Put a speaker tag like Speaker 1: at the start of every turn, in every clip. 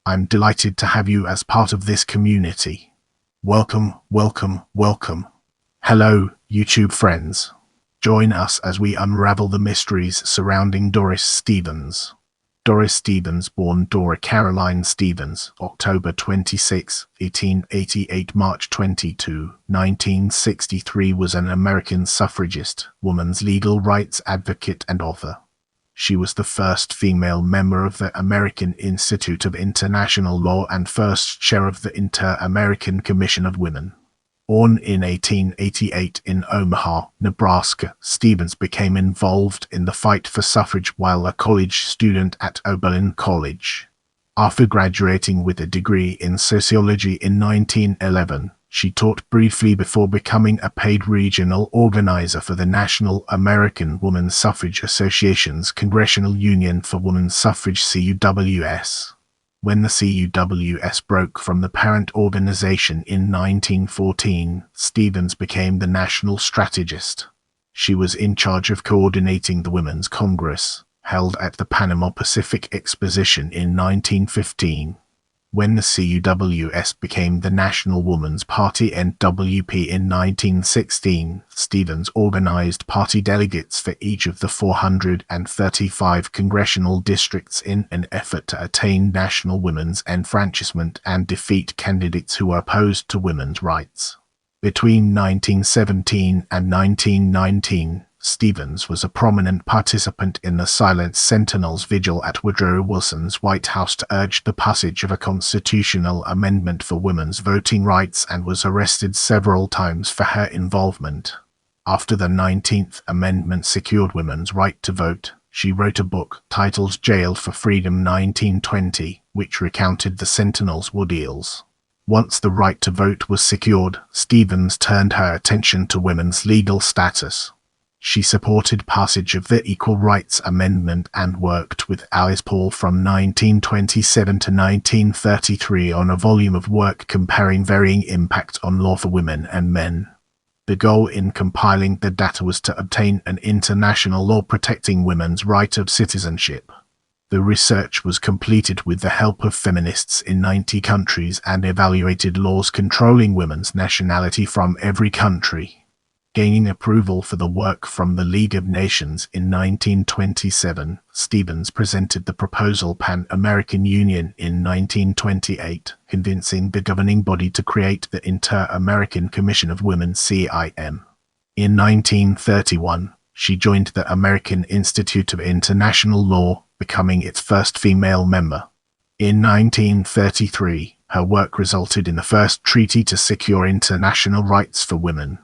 Speaker 1: I'm delighted to have you as part of this community. Welcome, welcome, welcome. Hello, YouTube friends. Join us as we unravel the mysteries surrounding Doris Stevens. Doris Stevens, born Dora Caroline Stevens, October 26, 1888, March 22, 1963, was an American suffragist, woman's legal rights advocate and author. She was the first female member of the American Institute of International Law and first chair of the Inter-American Commission of Women. Born in 1888 in Omaha, Nebraska, Stevens became involved in the fight for suffrage while a college student at Oberlin College. After graduating with a degree in sociology in 1911, she taught briefly before becoming a paid regional organizer for the National American Woman Suffrage Association's Congressional Union for Woman Suffrage (CUWS). When the CUWS broke from the parent organization in 1914, Stevens became the national strategist. She was in charge of coordinating the Women's Congress, held at the Panama Pacific Exposition in 1915. When the CUWS became the National Woman's Party (NWP) in 1916, Stevens organized party delegates for each of the 435 congressional districts in an effort to attain national women's enfranchisement and defeat candidates who were opposed to women's rights. Between 1917 and 1919, Stevens was a prominent participant in the Silent Sentinels vigil at Woodrow Wilson's White House to urge the passage of a constitutional amendment for women's voting rights and was arrested several times for her involvement. After the 19th Amendment secured women's right to vote, she wrote a book titled Jail for Freedom 1920, which recounted the Sentinels' ordeals. Once the right to vote was secured, Stevens turned her attention to women's legal status. She supported passage of the Equal Rights Amendment and worked with Alice Paul from 1927 to 1933 on a volume of work comparing varying impact on law for women and men. The goal in compiling the data was to obtain an international law protecting women's right of citizenship. The research was completed with the help of feminists in 90 countries and evaluated laws controlling women's nationality from every country. Gaining approval for the work from the League of Nations in 1927, Stevens presented the proposal Pan-American Union in 1928, convincing the governing body to create the Inter-American Commission of Women (CIM). In 1931, she joined the American Institute of International Law, becoming its first female member. In 1933, her work resulted in the first treaty to secure international rights for women.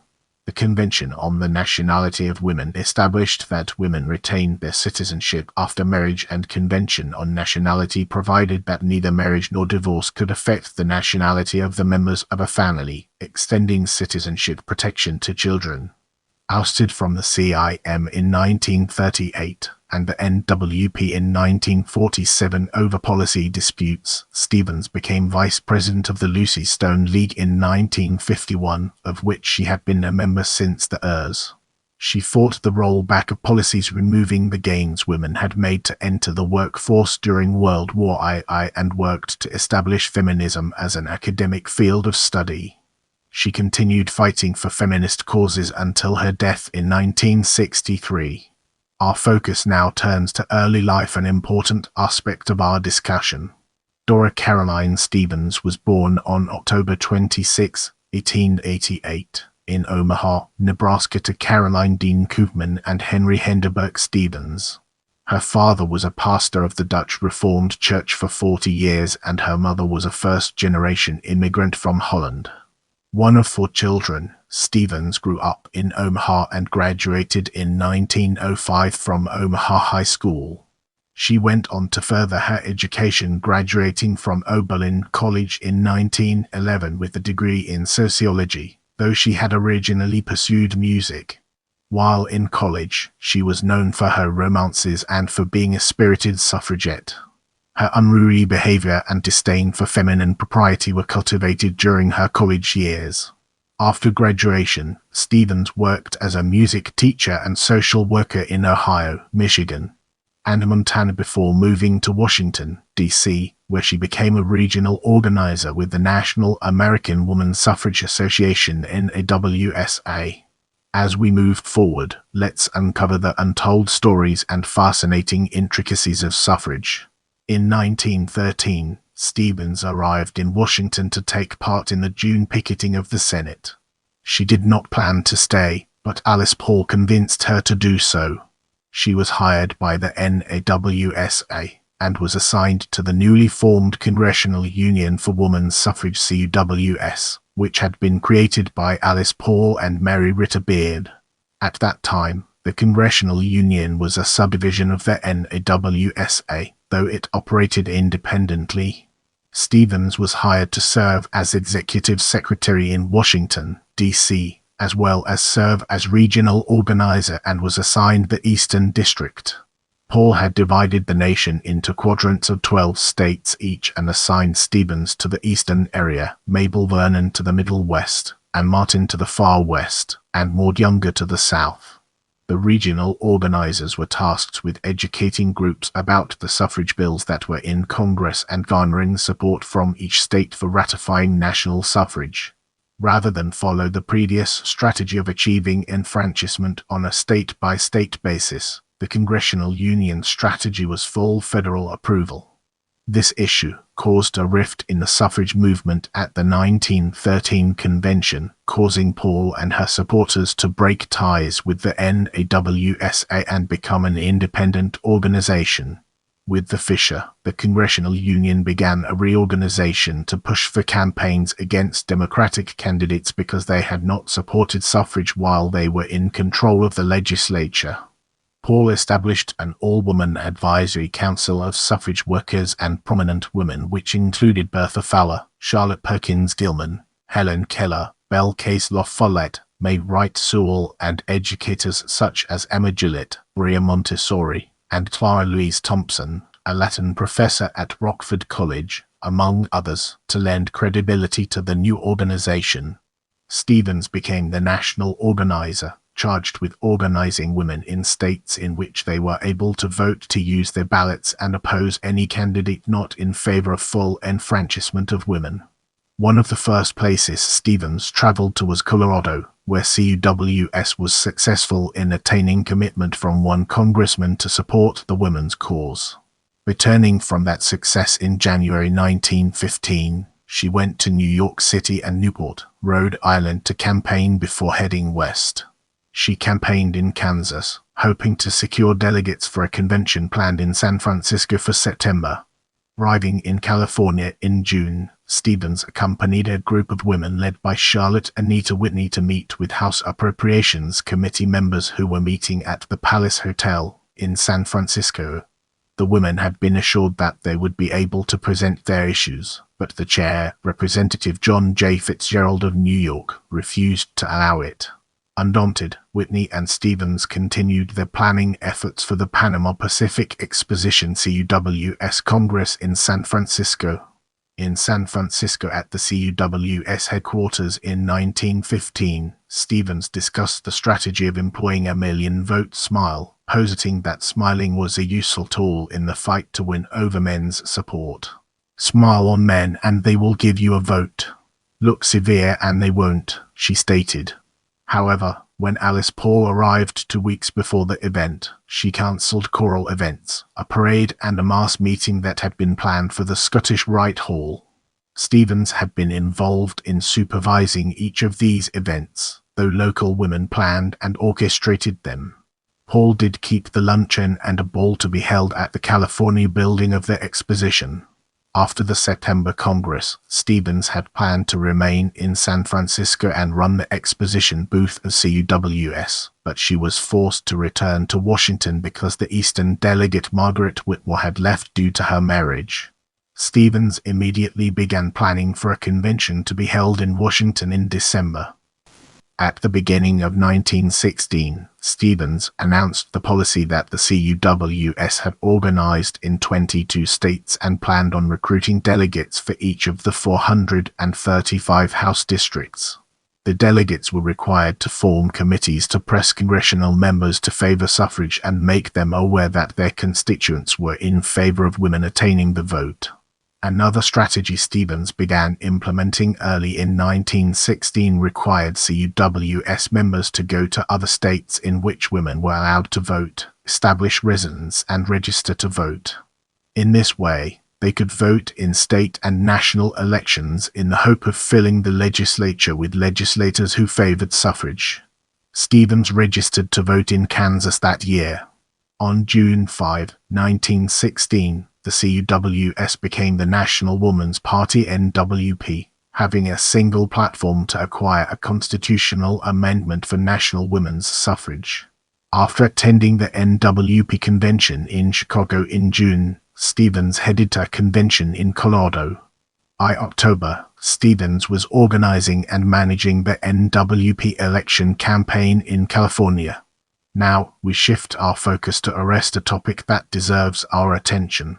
Speaker 1: The Convention on the Nationality of Women established that women retained their citizenship after marriage, and Convention on Nationality provided that neither marriage nor divorce could affect the nationality of the members of a family, extending citizenship protection to children. Ousted from the CIM in 1938 and the NWP in 1947 over policy disputes, Stevens became vice president of the Lucy Stone League in 1951, of which she had been a member since the ERS. She fought the rollback of policies removing the gains women had made to enter the workforce during World War II and worked to establish feminism as an academic field of study. She continued fighting for feminist causes until her death in 1963. Our focus now turns to early life, an important aspect of our discussion. Dora Caroline Stevens was born on October 26, 1888, in Omaha, Nebraska, to Caroline Dean Koopman and Henry Henderberg Stevens. Her father was a pastor of the Dutch Reformed Church for 40 years, and her mother was a first-generation immigrant from Holland. One of 4 children, Stevens grew up in Omaha and graduated in 1905 from Omaha High School. She went on to further her education, graduating from Oberlin College in 1911 with a degree in sociology, though she had originally pursued music. While in college, she was known for her romances and for being a spirited suffragette. Her unruly behavior and disdain for feminine propriety were cultivated during her college years. After graduation, Stevens worked as a music teacher and social worker in Ohio, Michigan. and Montana before moving to Washington, D.C., where she became a regional organizer with the National American Woman Suffrage Association NAWSA. As we move forward, let's uncover the untold stories and fascinating intricacies of suffrage. In 1913, Stevens arrived in Washington to take part in the June picketing of the Senate. She did not plan to stay, but Alice Paul convinced her to do so. She was hired by the NAWSA and was assigned to the newly formed Congressional Union for Woman Suffrage CUWS, which had been created by Alice Paul and Mary Ritter Beard. At that time, the Congressional Union was a subdivision of the NAWSA, though it operated independently. Stevens was hired to serve as executive secretary in Washington, D.C., as well as serve as regional organizer, and was assigned the Eastern District. Paul had divided the nation into quadrants of 12 states each and assigned Stevens to the eastern area, Mabel Vernon to the Middle West, and Martin to the far west, and Maud Younger to the south. The regional organizers were tasked with educating groups about the suffrage bills that were in Congress and garnering support from each state for ratifying national suffrage. Rather than follow the previous strategy of achieving enfranchisement on a state-by-state basis, the Congressional Union strategy was full federal approval. This issue caused a rift in the suffrage movement at the 1913 convention, causing Paul and her supporters to break ties with the NAWSA and become an independent organization. With the fissure, the Congressional Union began a reorganization to push for campaigns against Democratic candidates because they had not supported suffrage while they were in control of the legislature. Paul established an all-woman advisory council of suffrage workers and prominent women, which included Bertha Fowler, Charlotte Perkins Gilman, Helen Keller, Belle Case La Follette, May Wright Sewell, and educators such as Emma Gillette, Maria Montessori, and Clara Louise Thompson, a Latin professor at Rockford College, among others, to lend credibility to the new organization. Stevens became the national organizer, charged with organizing women in states in which they were able to vote to use their ballots and oppose any candidate not in favor of full enfranchisement of women. One of the first places Stevens traveled to was Colorado, where CUWS was successful in attaining commitment from one congressman to support the women's cause. Returning from that success in January 1915, she went to New York City and Newport, Rhode Island to campaign before heading west. She campaigned in Kansas, hoping to secure delegates for a convention planned in San Francisco for September. Arriving in California in June, Stevens accompanied a group of women led by Charlotte Anita Whitney to meet with House Appropriations Committee members who were meeting at the Palace Hotel in San Francisco. The women had been assured that they would be able to present their issues, but the chair, Representative John J. Fitzgerald of New York, refused to allow it. Undaunted, Whitney and Stevens continued their planning efforts for the Panama Pacific Exposition CUWS Congress in San Francisco. In San Francisco at the CUWS headquarters in 1915, Stevens discussed the strategy of employing a million-vote smile, positing that smiling was a useful tool in the fight to win over men's support. Smile on men and they will give you a vote. Look severe and they won't, she stated. However, when Alice Paul arrived 2 weeks before the event, she cancelled choral events, a parade and a mass meeting that had been planned for the Scottish Rite Hall. Stevens had been involved in supervising each of these events, though local women planned and orchestrated them. Paul did keep the luncheon and a ball to be held at the California building of the exposition. After the September Congress, Stevens had planned to remain in San Francisco and run the exposition booth of CUWS, but she was forced to return to Washington because the Eastern delegate Margaret Whitmore had left due to her marriage. Stevens immediately began planning for a convention to be held in Washington in December. At the beginning of 1916, Stevens announced the policy that the CUWS had organized in 22 states and planned on recruiting delegates for each of the 435 House districts. The delegates were required to form committees to press congressional members to favor suffrage and make them aware that their constituents were in favor of women attaining the vote. Another strategy Stevens began implementing early in 1916 required CUWS members to go to other states in which women were allowed to vote, establish residence, and register to vote. In this way, they could vote in state and national elections in the hope of filling the legislature with legislators who favored suffrage. Stevens registered to vote in Kansas that year. On June 5, 1916, the CUWS became the National Woman's Party (NWP), having a single platform to acquire a constitutional amendment for national women's suffrage. After attending the NWP convention in Chicago in June, Stevens headed to a convention in Colorado. By October, Stevens was organizing and managing the NWP election campaign in California. Now, we shift our focus to arrest a topic that deserves our attention.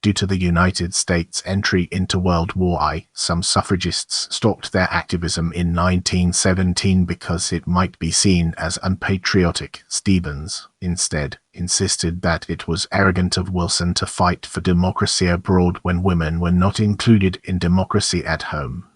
Speaker 1: Due to the United States' entry into World War I, some suffragists stopped their activism in 1917 because it might be seen as unpatriotic. Stevens, instead, insisted that it was arrogant of Wilson to fight for democracy abroad when women were not included in democracy at home.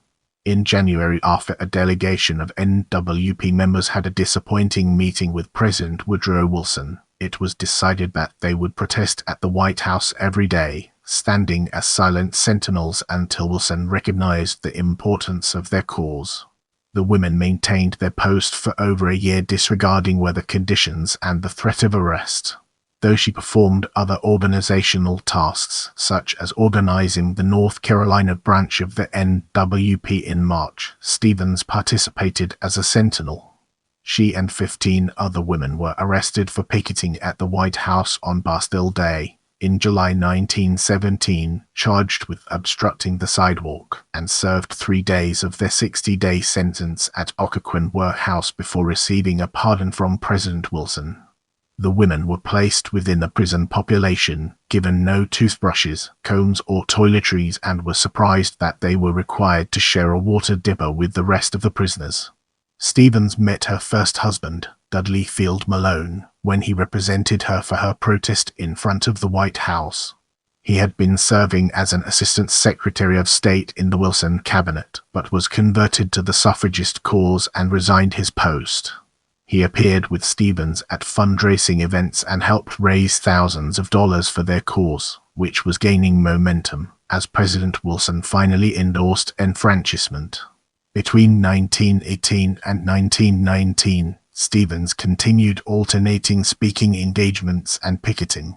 Speaker 1: In January, after a delegation of NWP members had a disappointing meeting with President Woodrow Wilson, it was decided that they would protest at the White House every day, standing as silent sentinels until Wilson recognized the importance of their cause. The women maintained their post for over a year, disregarding weather conditions and the threat of arrest. Though she performed other organizational tasks, such as organizing the North Carolina branch of the NWP in March, Stevens participated as a sentinel. She and 15 other women were arrested for picketing at the White House on Bastille Day, in July 1917, charged with obstructing the sidewalk, and served 3 days of their 60-day sentence at Occoquan Workhouse before receiving a pardon from President Wilson. The women were placed within the prison population, given no toothbrushes, combs, or toiletries, and were surprised that they were required to share a water dipper with the rest of the prisoners. Stevens met her first husband, Dudley Field Malone, when he represented her for her protest in front of the White House. He had been serving as an Assistant Secretary of State in the Wilson cabinet, but was converted to the suffragist cause and resigned his post. He appeared with Stevens at fundraising events and helped raise thousands of dollars for their cause, which was gaining momentum, as President Wilson finally endorsed enfranchisement. Between 1918 and 1919, Stevens continued alternating speaking engagements and picketing.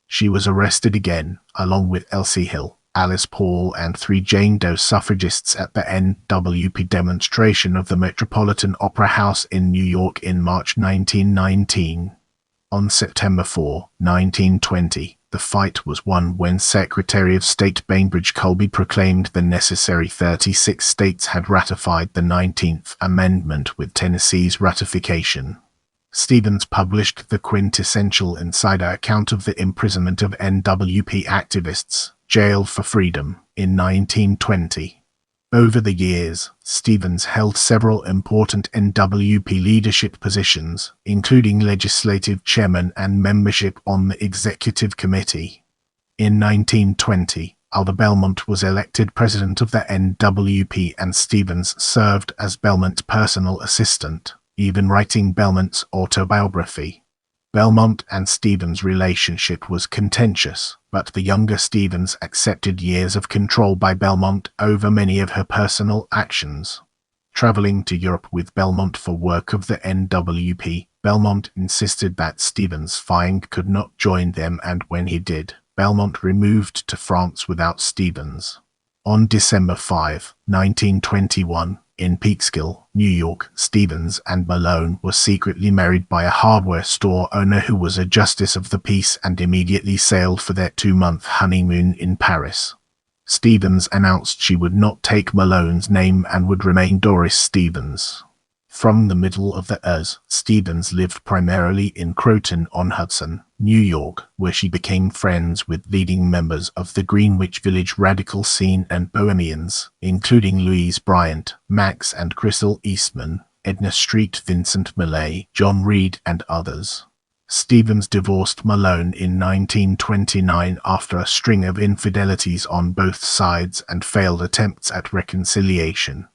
Speaker 1: She was arrested again, along with Elsie Hill, Alice Paul, and 3 Jane Doe suffragists at the NWP demonstration of the Metropolitan Opera House in New York in March 1919. On September 4, 1920, the fight was won when Secretary of State Bainbridge Colby proclaimed the necessary 36 states had ratified the 19th Amendment with Tennessee's ratification. Stevens published the quintessential insider account of the imprisonment of NWP activists, Jail for Freedom, in 1920. Over the years, Stevens held several important NWP leadership positions, including legislative chairman and membership on the executive committee. In 1920, Alva Belmont was elected president of the NWP, and Stevens served as Belmont's personal assistant, even writing Belmont's autobiography. Belmont and Stevens' relationship was contentious, but the younger Stevens accepted years of control by Belmont over many of her personal actions. Traveling to Europe with Belmont for work of the NWP, Belmont insisted that Stevens could not join them, and when he did, Belmont removed to France without Stevens. On December 5, 1921, in Peekskill, New York, Stevens and Malone were secretly married by a hardware store owner who was a justice of the peace, and immediately sailed for their 2-month honeymoon in Paris. Stevens announced she would not take Malone's name and would remain Doris Stevens. From the middle of the years, Stevens lived primarily in Croton-on-Hudson, New York, where she became friends with leading members of the Greenwich Village radical scene and bohemians, including Louise Bryant, Max and Crystal Eastman, Edna Street, Vincent Millay, John Reed, and others. Stevens divorced Malone in 1929 after a string of infidelities on both sides and failed attempts at reconciliation.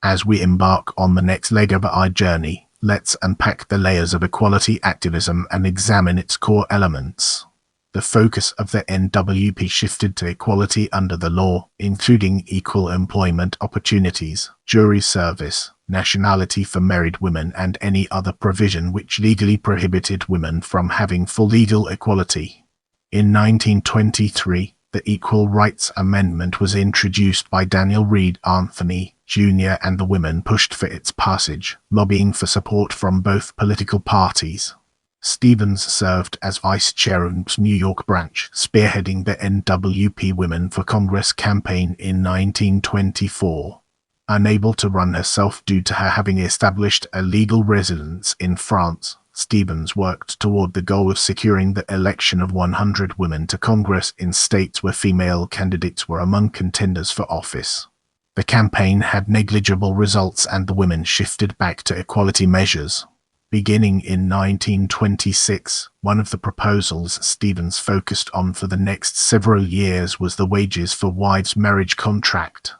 Speaker 1: As we embark on the next leg of our journey, let's unpack the layers of equality activism and examine its core elements. The focus of the NWP shifted to equality under the law, including equal employment opportunities, jury service, nationality for married women, and any other provision which legally prohibited women from having full legal equality. In 1923, the Equal Rights Amendment was introduced by Daniel Reed Anthony, Jr., and the women pushed for its passage, lobbying for support from both political parties. Stevens served as vice chair of the New York branch, spearheading the NWP Women for Congress campaign in 1924. Unable to run herself due to her having established a legal residence in France, Stevens worked toward the goal of securing the election of 100 women to Congress in states where female candidates were among contenders for office. The campaign had negligible results and the women shifted back to equality measures. Beginning in 1926, one of the proposals Stevens focused on for the next several years was the Wages for Wives marriage contract.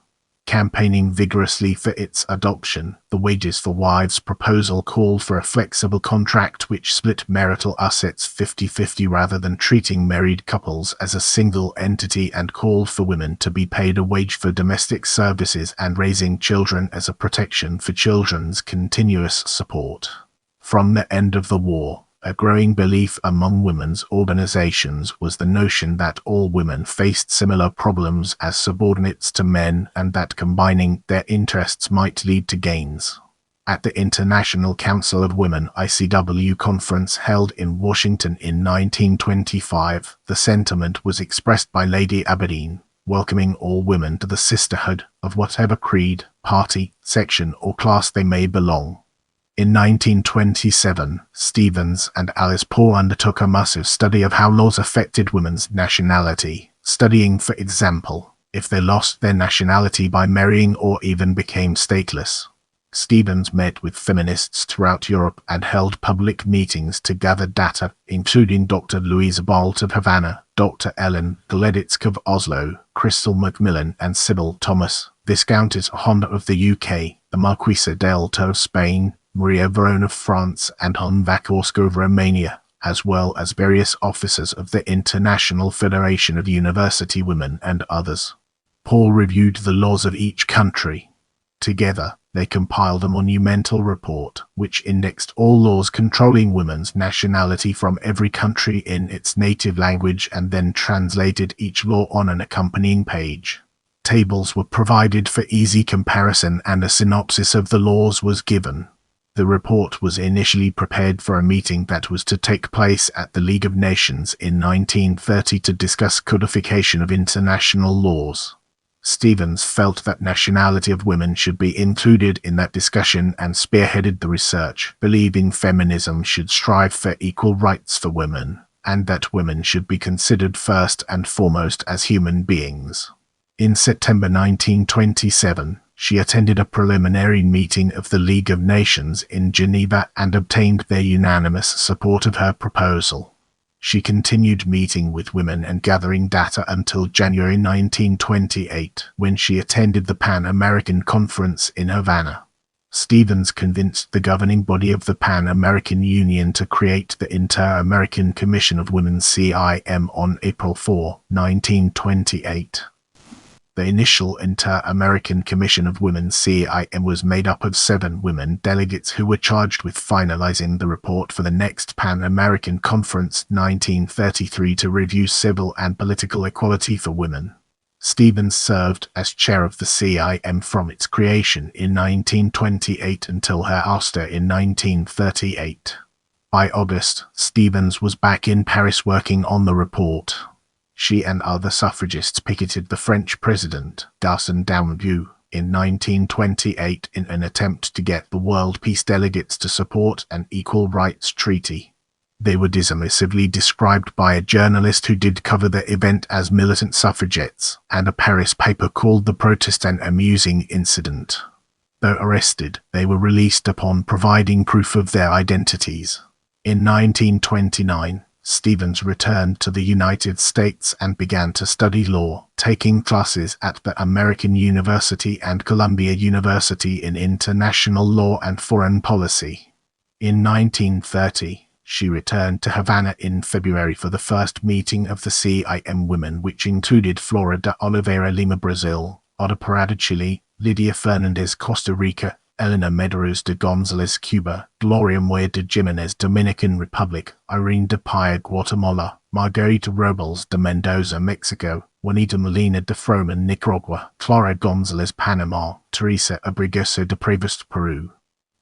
Speaker 1: Campaigning vigorously for its adoption, the Wages for Wives proposal called for a flexible contract which split marital assets 50-50 rather than treating married couples as a single entity, and called for women to be paid a wage for domestic services and raising children as a protection for children's continuous support. From the end of the war, a growing belief among women's organizations was the notion that all women faced similar problems as subordinates to men and that combining their interests might lead to gains. At the International Council of Women (ICW) conference held in Washington in 1925, the sentiment was expressed by Lady Aberdeen, welcoming all women to the sisterhood of whatever creed, party, section, or class they may belong. In 1927, Stevens and Alice Paul undertook a massive study of how laws affected women's nationality, studying, for example, if they lost their nationality by marrying or even became stateless. Stevens met with feminists throughout Europe and held public meetings to gather data, including Dr. Louisa Bolt of Havana, Dr. Ellen Gleditsk of Oslo, Crystal Macmillan and Sybil Thomas, Viscountess Honda of the UK, the Marquesa Delta of Spain, Maria Verone of France, and Hon Vakorska of Romania, as well as various officers of the International Federation of University Women and others. Paul reviewed the laws of each country. Together, they compiled a monumental report, which indexed all laws controlling women's nationality from every country in its native language and then translated each law on an accompanying page. Tables were provided for easy comparison and a synopsis of the laws was given. The report was initially prepared for a meeting that was to take place at the League of Nations in 1930 to discuss codification of international laws. Stevens felt that nationality of women should be included in that discussion and spearheaded the research, believing feminism should strive for equal rights for women, and that women should be considered first and foremost as human beings. In September 1927, she attended a preliminary meeting of the League of Nations in Geneva and obtained their unanimous support of her proposal. She continued meeting with women and gathering data until January 1928, when she attended the Pan-American Conference in Havana. Stevens convinced the governing body of the Pan-American Union to create the Inter-American Commission of Women (CIM) on April 4, 1928. The initial Inter-American Commission of Women (CIM) was made up of 7 women delegates who were charged with finalizing the report for the next Pan-American Conference 1933 to review civil and political equality for women. Stevens served as chair of the CIM from its creation in 1928 until her ouster in 1938. By August, Stevens was back in Paris working on the report. She and other suffragists picketed the French president, Gaston Doumbou, in 1928 in an attempt to get the World Peace delegates to support an equal rights treaty. They were dismissively described by a journalist who did cover the event as militant suffragettes, and a Paris paper called the protest an amusing incident. Though arrested, they were released upon providing proof of their identities. In 1929, Stevens returned to the United States and began to study law, taking classes at the American University and Columbia University in international law and foreign policy. In 1930, she returned to Havana in February for the first meeting of the CIM women, which included Flora de Oliveira Lima, Brazil, Oda Parada, Chile, Lydia Fernandez, Costa Rica, Elena Medeiros de Gonzalez, Cuba, Gloria Moya de Jimenez, Dominican Republic, Irene de Paya, Guatemala, Margarita Robles de Mendoza, Mexico, Juanita Molina de Froman, Nicaragua, Clara Gonzalez, Panama, Teresa Abrigoso de Prevost, Peru.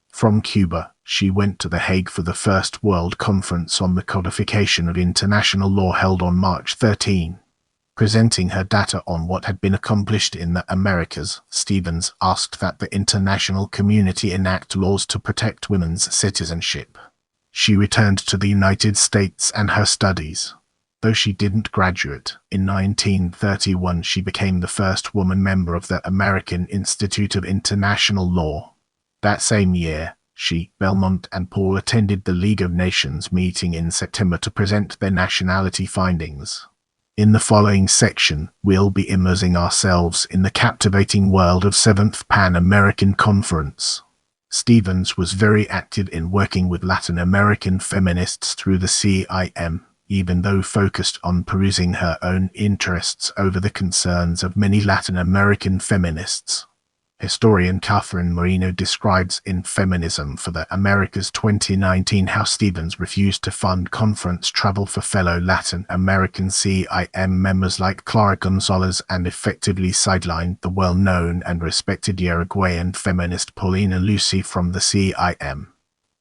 Speaker 1: From Cuba, she went to The Hague for the First World Conference on the Codification of International Law held on March 13. Presenting her data on what had been accomplished in the Americas, Stevens asked that the international community enact laws to protect women's citizenship. She returned to the United States and her studies. Though she didn't graduate, in 1931 she became the first woman member of the American Institute of International Law. That same year, she, Belmont, and Paul attended the League of Nations meeting in September to present their nationality findings. In the following section, we'll be immersing ourselves in the captivating world of 7th Pan-American Conference. Stevens was very active in working with Latin American feminists through the CIM, even though focused on perusing her own interests over the concerns of many Latin American feminists. Historian Catherine Moreno describes in Feminism for the Americas 2019 how Stevens refused to fund conference travel for fellow Latin American CIM members like Clara Gonzalez and effectively sidelined the well-known and respected Uruguayan feminist Paulina Lucy from the CIM.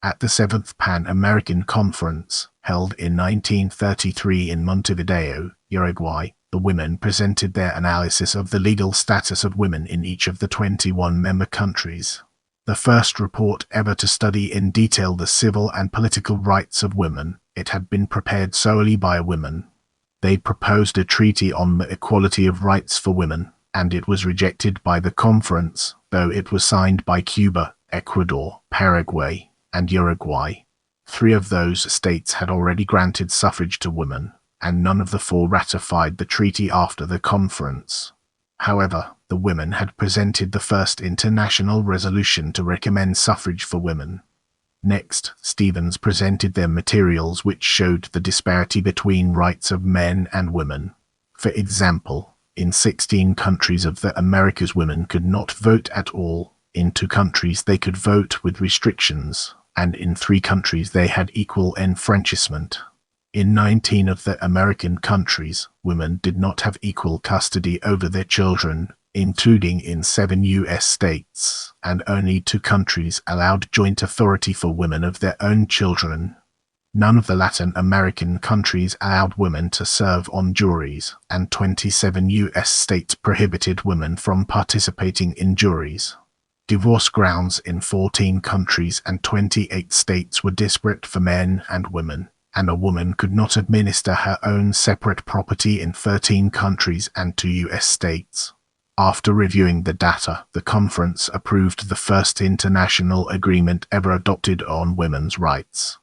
Speaker 1: At the 7th Pan-American Conference, held in 1933 in Montevideo, Uruguay, the women presented their analysis of the legal status of women in each of the 21 member countries. The first report ever to study in detail the civil and political rights of women, it had been prepared solely by women. They proposed a treaty on the equality of rights for women, and it was rejected by the conference, though it was signed by Cuba, Ecuador, Paraguay, and Uruguay. 3 of those states had already granted suffrage to women, and none of the 4 ratified the treaty after the conference. However, the women had presented the first international resolution to recommend suffrage for women. Next, Stevens presented their materials which showed the disparity between rights of men and women. For example, in 16 countries of the Americas women could not vote at all, in 2 countries they could vote with restrictions, and in 3 countries they had equal enfranchisement. In 19 of the American countries, women did not have equal custody over their children, including in 7 U.S. states, and only 2 countries allowed joint authority for women of their own children. None of the Latin American countries allowed women to serve on juries, and 27 U.S. states prohibited women from participating in juries. Divorce grounds in 14 countries and 28 states were disparate for men and women, and a woman could not administer her own separate property in 13 countries and 2 U.S. states. After reviewing the data, the conference approved the first international agreement ever adopted on women's rights.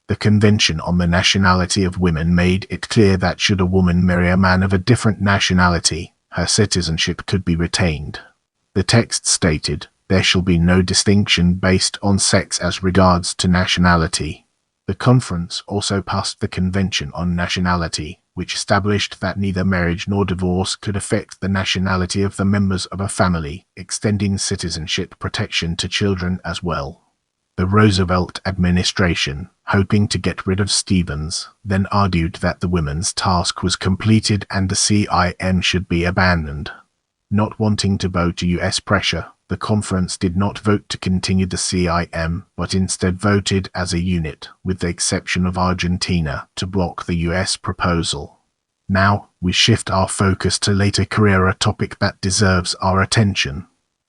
Speaker 1: The Convention on the Nationality of Women made it clear that should a woman marry a man of a different nationality, her citizenship could be retained. The text stated, "There shall be no distinction based on sex as regards to nationality." The conference also passed the Convention on Nationality, which established that neither marriage nor divorce could affect the nationality of the members of a family, extending citizenship protection to children as well. The Roosevelt administration, hoping to get rid of Stevens, then argued that the women's task was completed and the CIM should be abandoned. Not wanting to bow to U.S. pressure, the conference did not vote to continue the CIM, but instead voted as a unit, with the exception of Argentina, to block the U.S. proposal. Now, we shift our focus to later career, a topic that deserves our attention.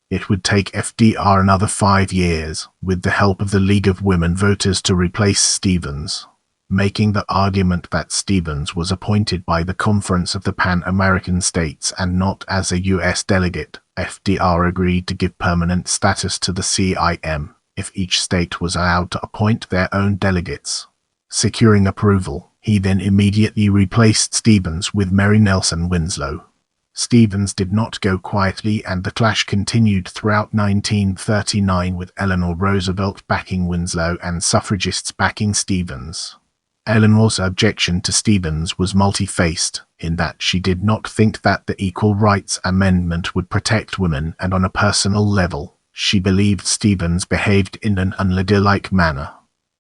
Speaker 1: It would take FDR another 5 years, with the help of the League of Women Voters, to replace Stevens. making the argument that Stevens was appointed by the Conference of the Pan-American States and not as a U.S. delegate. FDR agreed to give permanent status to the CIM if each state was allowed to appoint their own delegates. Securing approval, he then immediately replaced Stevens with Mary Nelson Winslow. Stevens did not go quietly, and the clash continued throughout 1939 with Eleanor Roosevelt backing Winslow and suffragists backing Stevens. Eleanor's objection to Stevens was multi-faced, in that she did not think that the Equal Rights Amendment would protect women, and on a personal level, she believed Stevens behaved in an unladylike manner.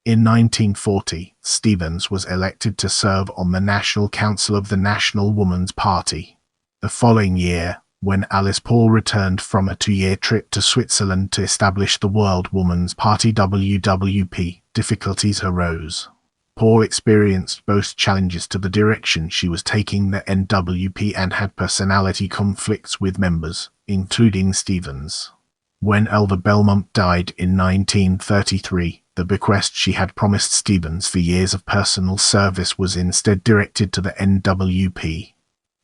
Speaker 1: In 1940, Stevens was elected to serve on the National Council of the National Woman's Party. The following year, when Alice Paul returned from a 2-year trip to Switzerland to establish the World Woman's Party WWP, difficulties arose. Paul experienced both challenges to the direction she was taking the NWP and had personality conflicts with members, including Stevens. When Elva Belmont died in 1933, the bequest she had promised Stevens for years of personal service was instead directed to the NWP.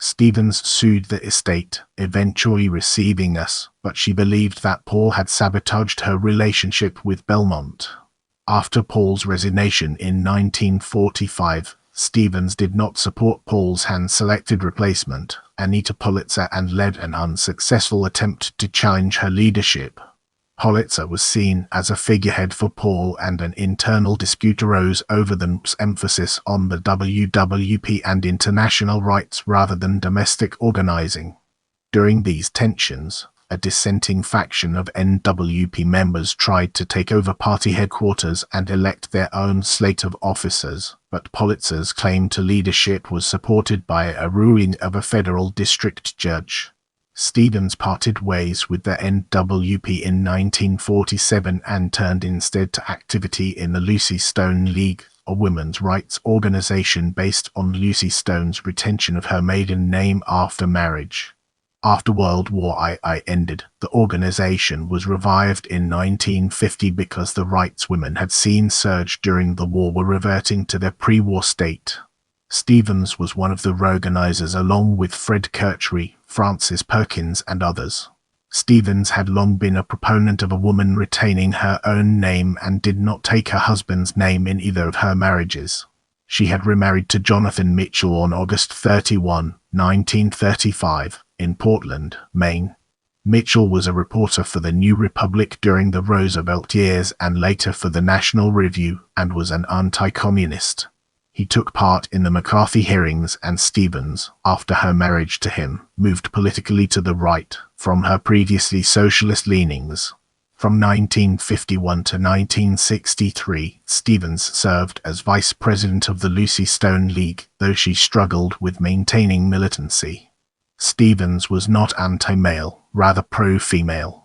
Speaker 1: Stevens sued the estate, eventually receiving us, but she believed that Paul had sabotaged her relationship with Belmont. After Paul's resignation in 1945, Stevens did not support Paul's hand-selected replacement, Anita Politzer, and led an unsuccessful attempt to challenge her leadership. Politzer was seen as a figurehead for Paul, and an internal dispute arose over the emphasis on the WWP and international rights rather than domestic organizing. During these tensions, a dissenting faction of NWP members tried to take over party headquarters and elect their own slate of officers, but Politzer's claim to leadership was supported by a ruling of a federal district judge. Stevens parted ways with the NWP in 1947 and turned instead to activity in the Lucy Stone League, a women's rights organization based on Lucy Stone's retention of her maiden name after marriage. After World War I ended, the organization was revived in 1950 because the rights women had seen surge during the war were reverting to their pre-war state. Stevens was one of the organizers along with Fred Kirchrie, Frances Perkins, and others. Stevens had long been a proponent of a woman retaining her own name and did not take her husband's name in either of her marriages. She had remarried to Jonathan Mitchell on August 31, 1935, in Portland, Maine. Mitchell was a reporter for the New Republic during the Roosevelt years and later for the National Review, and was an anti-communist. He took part in the McCarthy hearings, and Stevens, after her marriage to him, moved politically to the right from her previously socialist leanings. From 1951 to 1963, Stevens served as vice president of the Lucy Stone League, though she struggled with maintaining militancy. Stevens was not anti-male, rather pro-female.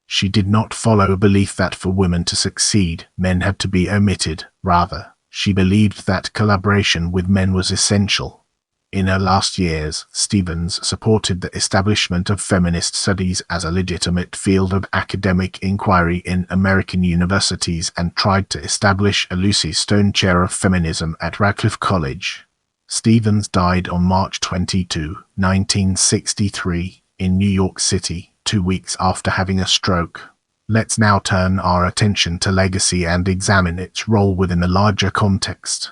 Speaker 1: She did not follow a belief that for women to succeed, men had to be omitted. Rather, she believed that collaboration with men was essential. In her last years, Stevens supported the establishment of feminist studies as a legitimate field of academic inquiry in American universities and tried to establish a Lucy Stone Chair of Feminism at Radcliffe College. Stevens died on March 22, 1963, in New York City, 2 weeks after having a stroke. Let's now turn our attention to legacy and examine its role within a larger context.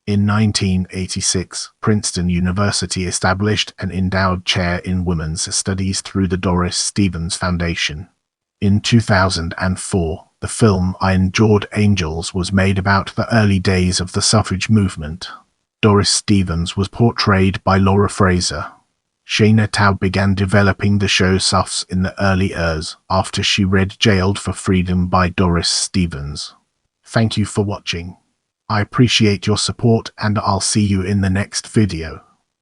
Speaker 1: In 1986, Princeton University established an endowed chair in women's studies through the Doris Stevens Foundation. In 2004, the film I Endured Angels was made about the early days of the suffrage movement. Doris Stevens was portrayed by Laura Fraser. Shana Taub began developing the show Suffs in the early years after she read Jailed for Freedom by Doris Stevens. Thank you for watching. I appreciate your support, and I'll see you in the next video.